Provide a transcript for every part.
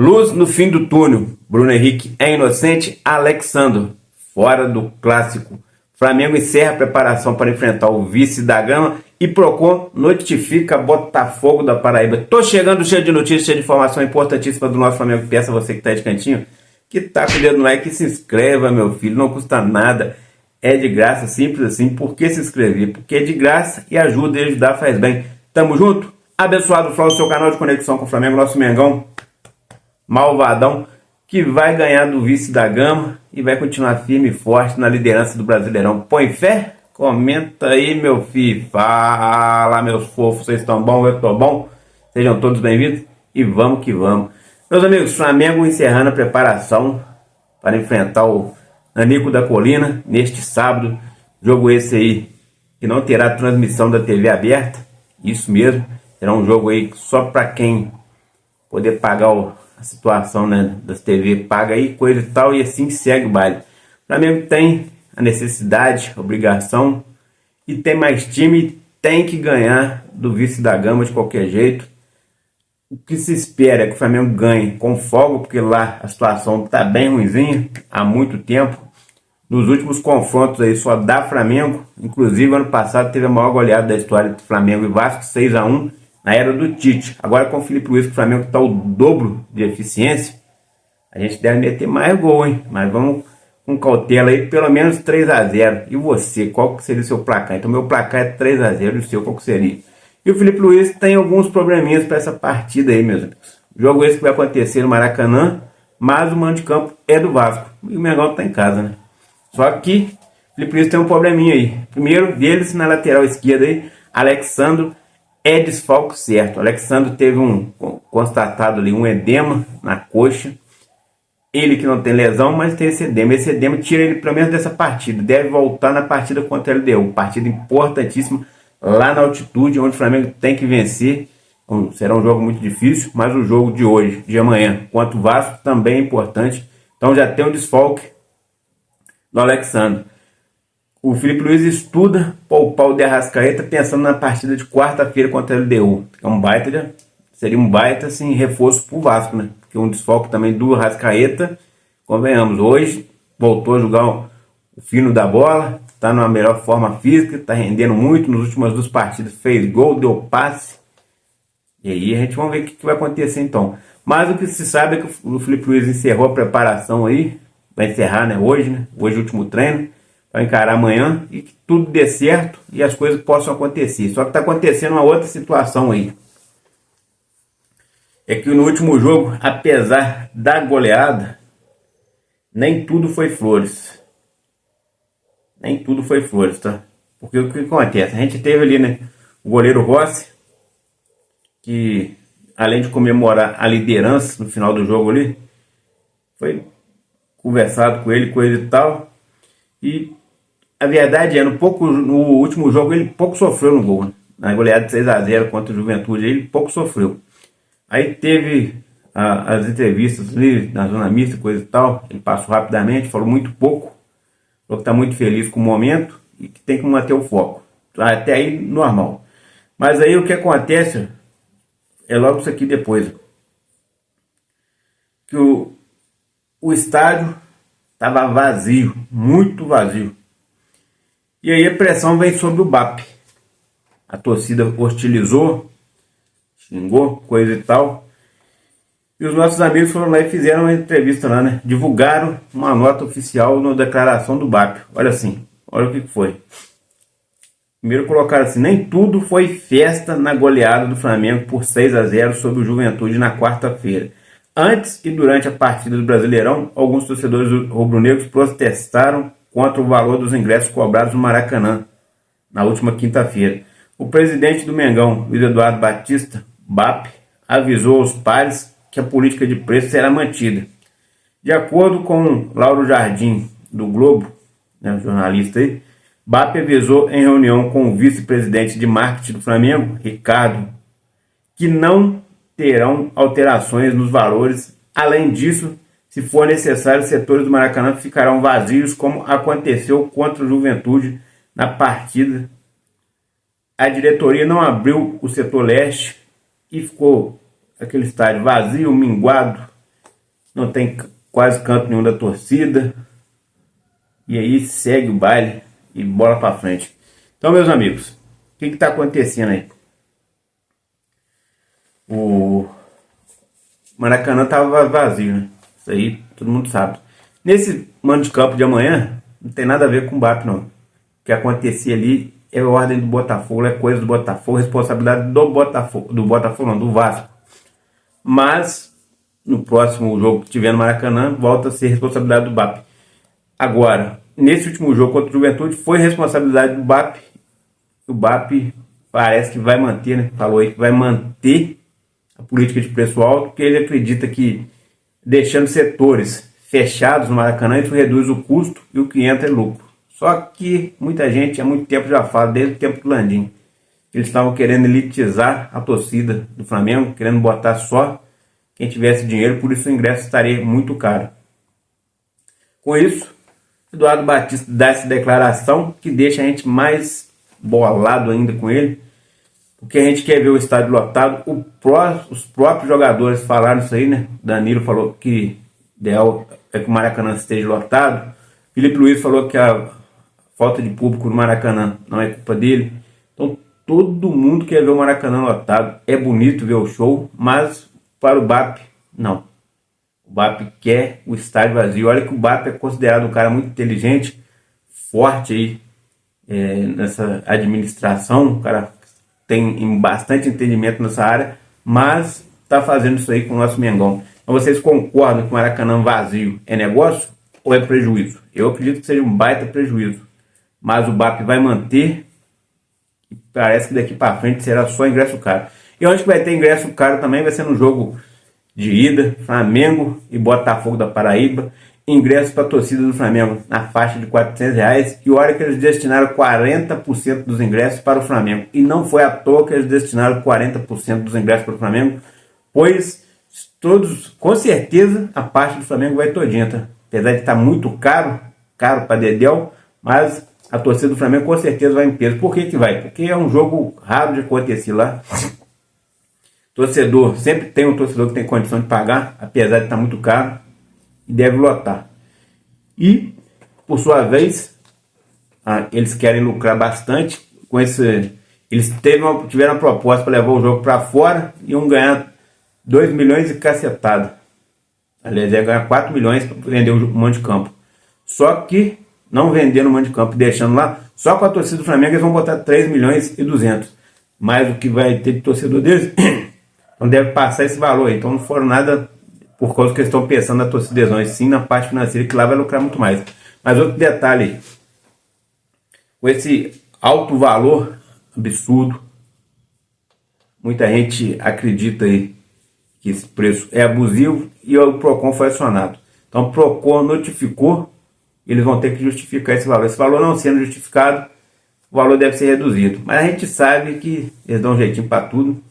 Luz no fim do túnel. Bruno Henrique é inocente. Alexandro fora do clássico. Flamengo encerra a preparação para enfrentar o vice da Gama e Procon notifica Botafogo da Paraíba. Tô chegando cheio de notícias, cheio de informação importantíssima do nosso Flamengo. Peça você que tá de cantinho, que tá com o dedo no like, se inscreva, meu filho, não custa nada. É de graça, simples assim. Por que se inscrever? Porque é de graça e ajuda, e ajudar faz bem. Tamo junto? Abençoado Flávio, seu canal de conexão com o Flamengo, nosso Mengão malvadão, que vai ganhar do vice da Gama e vai continuar firme e forte na liderança do Brasileirão. Põe fé? Comenta aí, meu filho. Fala, meus fofos, vocês estão bom? Eu tô bom? Sejam todos bem-vindos e vamos que vamos. Meus amigos, Flamengo encerrando a preparação para enfrentar o Nanico da Colina neste sábado. Jogo esse aí que não terá transmissão da TV aberta. Isso mesmo, será um jogo aí só para quem poder pagar a situação, né, das TV paga aí, coisa e tal, e assim segue o baile. O Flamengo tem a necessidade, a obrigação, e tem mais time, tem que ganhar do vice da Gama de qualquer jeito. O que se espera é que o Flamengo ganhe com folga, porque lá a situação está bem ruimzinha há muito tempo. Nos últimos confrontos aí só dá Flamengo, inclusive ano passado teve a maior goleada da história do Flamengo e Vasco, 6-1, na era do Tite. Agora com o Felipe Luiz, que o Flamengo está o dobro de eficiência, a gente deve meter mais gol, hein? Mas vamos com cautela aí, pelo menos 3-0. E você, qual que seria o seu placar? Então meu placar é 3-0, e o seu qual que seria? E o Felipe Luiz tem alguns probleminhas para essa partida aí, meus amigos. O jogo esse que vai acontecer no Maracanã, mas o mando de campo é do Vasco. E o Mengão está em casa, né? Só que o Felipe Luiz tem um probleminha aí. Primeiro deles, na lateral esquerda aí, Alexandro é desfalque certo. O Alexandro teve constatado ali um edema na coxa. Ele que não tem lesão, mas tem esse edema. Esse edema tira ele pelo menos dessa partida. Deve voltar na partida contra a LDU. Partida importantíssima lá na altitude, onde o Flamengo tem que vencer. Será um jogo muito difícil, mas o jogo de hoje, de amanhã, contra o Vasco, também é importante. Então já tem um desfalque do Alexandro. O Felipe Luiz estuda poupar o De Arrascaeta pensando na partida de quarta-feira contra a LDU. Seria um baita assim, reforço para o Vasco, né? Porque um desfalque também do Arrascaeta, convenhamos, hoje voltou a jogar o fino da bola, está numa melhor forma física, está rendendo muito, nas últimas duas partidas fez gol, deu passe. E aí a gente vamos ver o que vai acontecer então. Mas o que se sabe é que o Felipe Luiz encerrou a preparação aí, vai encerrar, né, hoje, né? Hoje é o último treino, para encarar amanhã e que tudo dê certo e as coisas possam acontecer. Só que está acontecendo uma outra situação aí. É que no último jogo, apesar da goleada, nem tudo foi flores. Nem tudo foi flores, tá? Porque o que acontece? A gente teve ali, né, o goleiro Rossi, que além de comemorar a liderança no final do jogo ali, foi conversado com ele, coisa e tal. E a verdade é, no último jogo ele pouco sofreu no gol, né? Na goleada de 6-0 contra o Juventude, ele pouco sofreu. Aí teve as entrevistas ali na zona mista, coisa e tal. Ele passou rapidamente, falou muito pouco. Falou que está muito feliz com o momento e que tem que manter o foco. Até aí, normal. Mas aí o que acontece é logo isso aqui depois. Que o estádio estava vazio, muito vazio. E aí a pressão vem sobre o BAP. A torcida hostilizou, xingou, coisa e tal. E os nossos amigos foram lá e fizeram uma entrevista lá, né? Divulgaram uma nota oficial na declaração do BAP. Olha assim, olha o que foi. Primeiro colocaram assim: nem tudo foi festa na goleada do Flamengo por 6-0 sobre o Juventude na quarta-feira. Antes e durante a partida do Brasileirão, alguns torcedores rubro-negros protestaram contra o valor dos ingressos cobrados no Maracanã na última quinta-feira. O presidente do Mengão, Luiz Eduardo Batista, BAP, avisou aos pares que a política de preço será mantida. De acordo com Lauro Jardim, do Globo, né, jornalista aí, BAP avisou em reunião com o vice-presidente de marketing do Flamengo, Ricardo, que não terão alterações nos valores. Além disso, se for necessário, os setores do Maracanã ficarão vazios, como aconteceu contra o Juventude na partida. A diretoria não abriu o setor leste e ficou aquele estádio vazio, minguado, não tem quase canto nenhum da torcida. E aí segue o baile e bola para frente. Então, meus amigos, o que está acontecendo aí? O Maracanã estava vazio, né? Isso aí todo mundo sabe. Nesse mando de campo de amanhã, não tem nada a ver com o BAP, não. O que acontecia ali é ordem do Botafogo, é coisa do Botafogo, responsabilidade do Botafogo não, do Vasco. Mas, no próximo jogo que tiver no Maracanã, volta a ser responsabilidade do BAP. Agora, nesse último jogo contra o Juventude, foi responsabilidade do BAP. O BAP parece que vai manter, né? Falou aí que vai manter a política de preço alto, porque ele acredita que deixando setores fechados no Maracanã, isso reduz o custo e o que entra é lucro. Só que muita gente há muito tempo já fala, desde o tempo do Landim, eles estavam querendo elitizar a torcida do Flamengo, querendo botar só quem tivesse dinheiro, por isso o ingresso estaria muito caro. Com isso, Eduardo Batista dá essa declaração que deixa a gente mais bolado ainda com ele, porque a gente quer ver o estádio lotado. Os próprios jogadores falaram isso aí, né? Danilo falou que ideal é que o Maracanã esteja lotado. Felipe Luiz falou que a falta de público no Maracanã não é culpa dele. Então todo mundo quer ver o Maracanã lotado. É bonito ver o show, mas para o BAP, não. O BAP quer o estádio vazio. Olha que o BAP é considerado um cara muito inteligente, forte aí nessa administração. Um cara tem bastante entendimento nessa área, mas está fazendo isso aí com o nosso Mengão. Então vocês concordam que o Maracanã vazio é negócio ou é prejuízo? Eu acredito que seja um baita prejuízo, mas o BAP vai manter e parece que daqui para frente será só ingresso caro. E onde que vai ter ingresso caro também vai ser no jogo de ida, Flamengo e Botafogo da Paraíba. Ingressos para a torcida do Flamengo na faixa de R$400. E olha que eles destinaram 40% dos ingressos para o Flamengo. E não foi à toa que eles destinaram 40% dos ingressos para o Flamengo, pois todos, com certeza, a parte do Flamengo vai todinha, tá? Apesar de estar muito caro para Dedéu, mas a torcida do Flamengo com certeza vai em peso. Por que vai? Porque é um jogo raro de acontecer lá. Torcedor, sempre tem um torcedor que tem condição de pagar, apesar de estar muito caro, e deve lotar. E, por sua vez, eles querem lucrar bastante com esse. Eles tiveram uma proposta para levar o jogo para fora e iam ganhar 2 milhões e cacetada. Aliás, ia ganhar 4 milhões para vender o mando de campo. Só que, não vendendo o mando de campo e deixando lá, só com a torcida do Flamengo eles vão botar 3 milhões e 200. Mais o que vai ter de torcedor deles, não deve passar esse valor. Então não foram nada por causa que eles estão pensando na torcida deles, não, e sim na parte financeira, que lá vai lucrar muito mais. Mas outro detalhe, com esse alto valor absurdo, muita gente acredita aí que esse preço é abusivo e o PROCON foi acionado. Então o PROCON notificou, eles vão ter que justificar esse valor. Esse valor não sendo justificado, o valor deve ser reduzido. Mas a gente sabe que eles dão um jeitinho para tudo.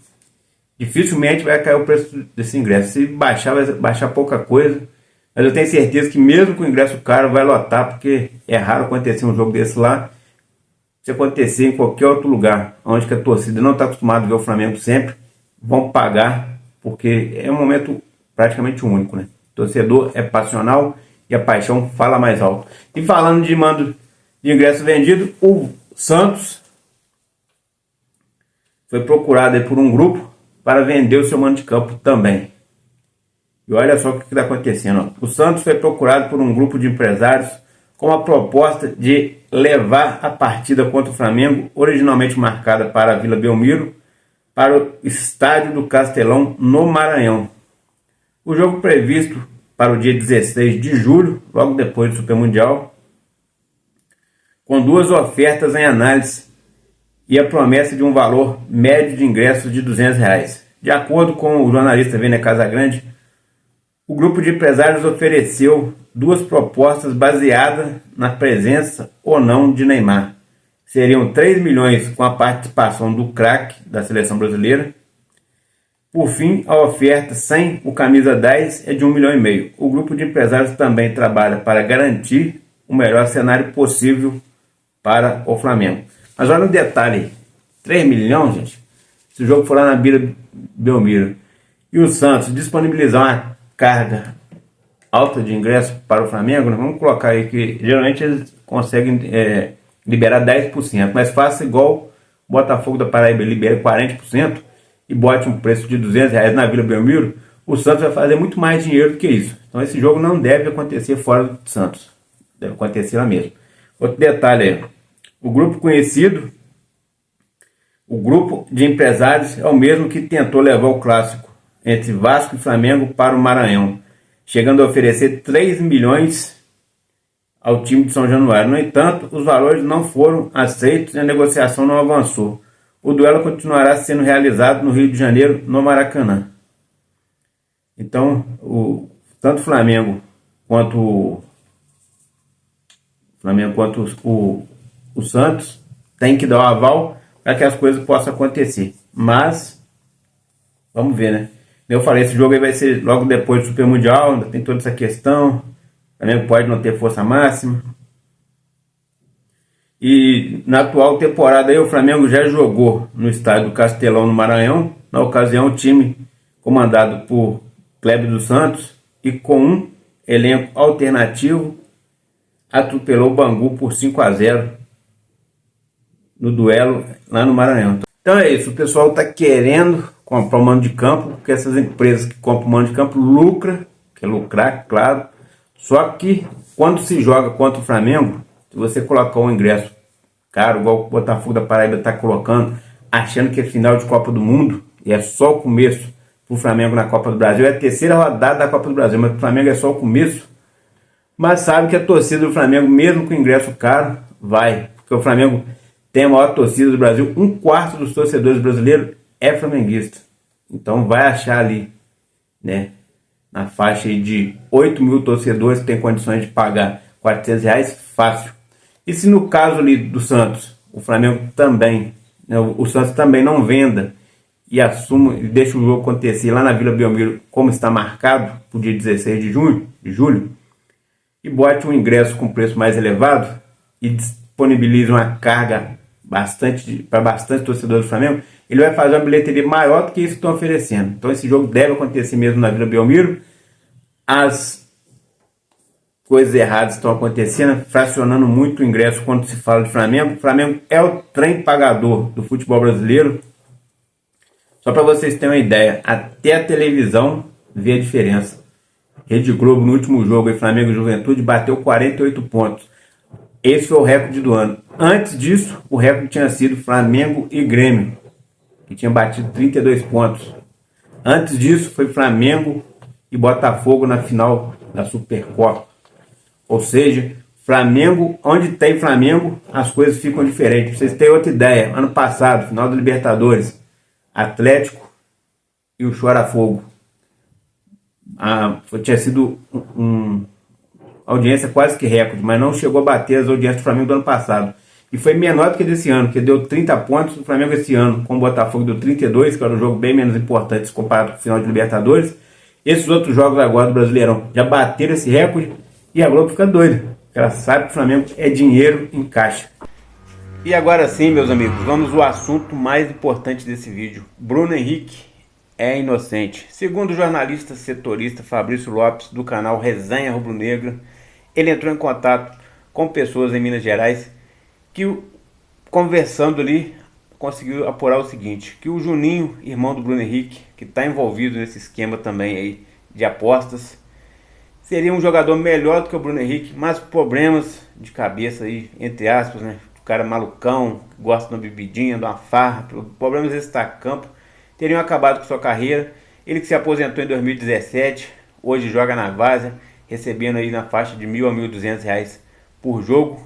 Dificilmente vai cair o preço desse ingresso. Se baixar, vai baixar pouca coisa. Mas eu tenho certeza que mesmo com o ingresso caro vai lotar, porque é raro acontecer um jogo desse lá. Se acontecer em qualquer outro lugar, onde que a torcida não está acostumada a ver o Flamengo sempre, vão pagar, porque é um momento praticamente único, né? O torcedor é passional e a paixão fala mais alto. E falando de mando de ingresso vendido, o Santos foi procurado aí por um grupo para vender o seu mando de campo também. E olha só o que está acontecendo. O Santos foi procurado por um grupo de empresários com a proposta de levar a partida contra o Flamengo, originalmente marcada para a Vila Belmiro, para o estádio do Castelão, no Maranhão. O jogo previsto para o dia 16 de julho, logo depois do Super Mundial, com 2 ofertas em análise e a promessa de um valor médio de ingressos de R$200. De acordo com o jornalista Vênia Casagrande, o grupo de empresários ofereceu 2 propostas baseadas na presença ou não de Neymar. Seriam 3 milhões com a participação do craque da seleção brasileira. Por fim, a oferta sem o camisa 10 é de 1,5 milhão. O grupo de empresários também trabalha para garantir o melhor cenário possível para o Flamengo. Mas olha um detalhe, 3 milhões, gente, se o jogo for lá na Vila Belmiro e o Santos disponibilizar uma carga alta de ingresso para o Flamengo, né? Vamos colocar aí que geralmente eles conseguem liberar 10%, mas faça igual o Botafogo da Paraíba, libera 40% e bote um preço de R$200 na Vila Belmiro, o Santos vai fazer muito mais dinheiro do que isso. Então esse jogo não deve acontecer fora do Santos, deve acontecer lá mesmo. Outro detalhe aí, o grupo conhecido, o grupo de empresários é o mesmo que tentou levar o clássico entre Vasco e Flamengo para o Maranhão, chegando a oferecer 3 milhões ao time de São Januário. No entanto, os valores não foram aceitos e a negociação não avançou. O duelo continuará sendo realizado no Rio de Janeiro, no Maracanã. Então, tanto o Flamengo quanto o Santos tem que dar o aval para que as coisas possam acontecer. Mas, vamos ver, né? Eu falei, esse jogo aí vai ser logo depois do Super Mundial, ainda tem toda essa questão. O Flamengo pode não ter força máxima. E na atual temporada aí, o Flamengo já jogou no estádio do Castelão, no Maranhão. Na ocasião, o time comandado por Cléber dos Santos e com um elenco alternativo atropelou o Bangu por 5-0 no duelo lá no Maranhão. Então é isso, o pessoal está querendo comprar o mando de campo, porque essas empresas que compram o mando de campo lucram, quer lucrar, claro. Só que quando se joga contra o Flamengo, se você colocar um ingresso caro, igual o Botafogo da Paraíba está colocando, achando que é final de Copa do Mundo, e é só o começo para o Flamengo na Copa do Brasil, é a terceira rodada da Copa do Brasil, mas o Flamengo é só o começo, mas sabe que a torcida do Flamengo, mesmo com ingresso caro, vai, porque o Flamengo tem a maior torcida do Brasil, 1/4 dos torcedores brasileiros é flamenguista, então vai achar ali, né, na faixa aí de 8 mil torcedores que tem condições de pagar R$400 fácil. E se no caso ali do Santos, o Flamengo também, né, o Santos também não venda e assuma e deixa o jogo acontecer lá na Vila Belmiro, como está marcado para o dia 16 de julho, e bote um ingresso com preço mais elevado e disponibilize uma carga para bastante torcedores do Flamengo, ele vai fazer uma bilheteria maior do que isso que estão oferecendo. Então esse jogo deve acontecer mesmo na Vila Belmiro. As coisas erradas estão acontecendo, fracionando muito o ingresso quando se fala de Flamengo. O Flamengo é o trem pagador do futebol brasileiro. Só para vocês terem uma ideia, até a televisão vê a diferença. Rede Globo no último jogo, Flamengo e Juventude, bateu 48 pontos. Esse foi o recorde do ano. Antes disso, o recorde tinha sido Flamengo e Grêmio, que tinha batido 32 pontos. Antes disso, foi Flamengo e Botafogo na final da Supercopa. Ou seja, Flamengo, onde tem Flamengo, as coisas ficam diferentes. Pra vocês terem outra ideia, ano passado, final da Libertadores, Atlético e o Chora-Fogo. Tinha sido uma audiência quase que recorde, mas não chegou a bater as audiências do Flamengo do ano passado. E foi menor do que desse ano, que deu 30 pontos. O Flamengo esse ano, com o Botafogo, deu 32, que era um jogo bem menos importante comparado com o final de Libertadores. Esses outros jogos agora do Brasileirão já bateram esse recorde e a Globo fica doida. Ela sabe que o Flamengo é dinheiro em caixa. E agora sim, meus amigos, vamos ao assunto mais importante desse vídeo. Bruno Henrique é inocente. Segundo o jornalista setorista Fabrício Lopes, do canal Resenha Rubro-Negra, ele entrou em contato com pessoas em Minas Gerais que, conversando ali, conseguiu apurar o seguinte, que o Juninho, irmão do Bruno Henrique, que está envolvido nesse esquema também aí de apostas, seria um jogador melhor do que o Bruno Henrique, mas problemas de cabeça aí, entre aspas, né? O cara malucão, gosta de uma bebidinha, de uma farra, problemas extra-campo, teriam acabado com sua carreira. Ele que se aposentou em 2017, hoje joga na Várzea, recebendo aí na faixa de R$1.000 a R$1.200 por jogo.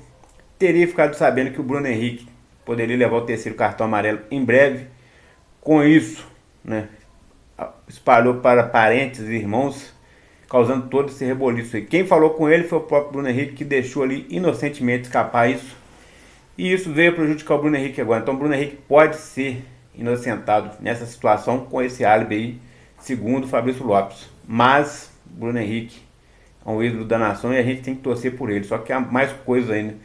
Teria ficado sabendo que o Bruno Henrique poderia levar o terceiro cartão amarelo em breve. Com isso, né, espalhou para parentes e irmãos, causando todo esse reboliço aí. Quem falou com ele foi o próprio Bruno Henrique, que deixou ali inocentemente escapar isso. E isso veio prejudicar o Bruno Henrique agora. Então o Bruno Henrique pode ser inocentado nessa situação com esse álibi aí, segundo Fabrício Lopes. Mas Bruno Henrique é um ídolo da nação e a gente tem que torcer por ele. Só que há mais coisas ainda.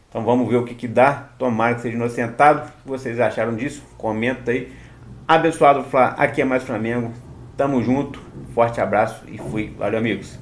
Então vamos ver o que dá. Tomara que seja inocentado. O que vocês acharam disso? Comenta aí. Abençoado Flá, aqui é mais Flamengo. Tamo junto. Forte abraço e fui. Valeu, amigos.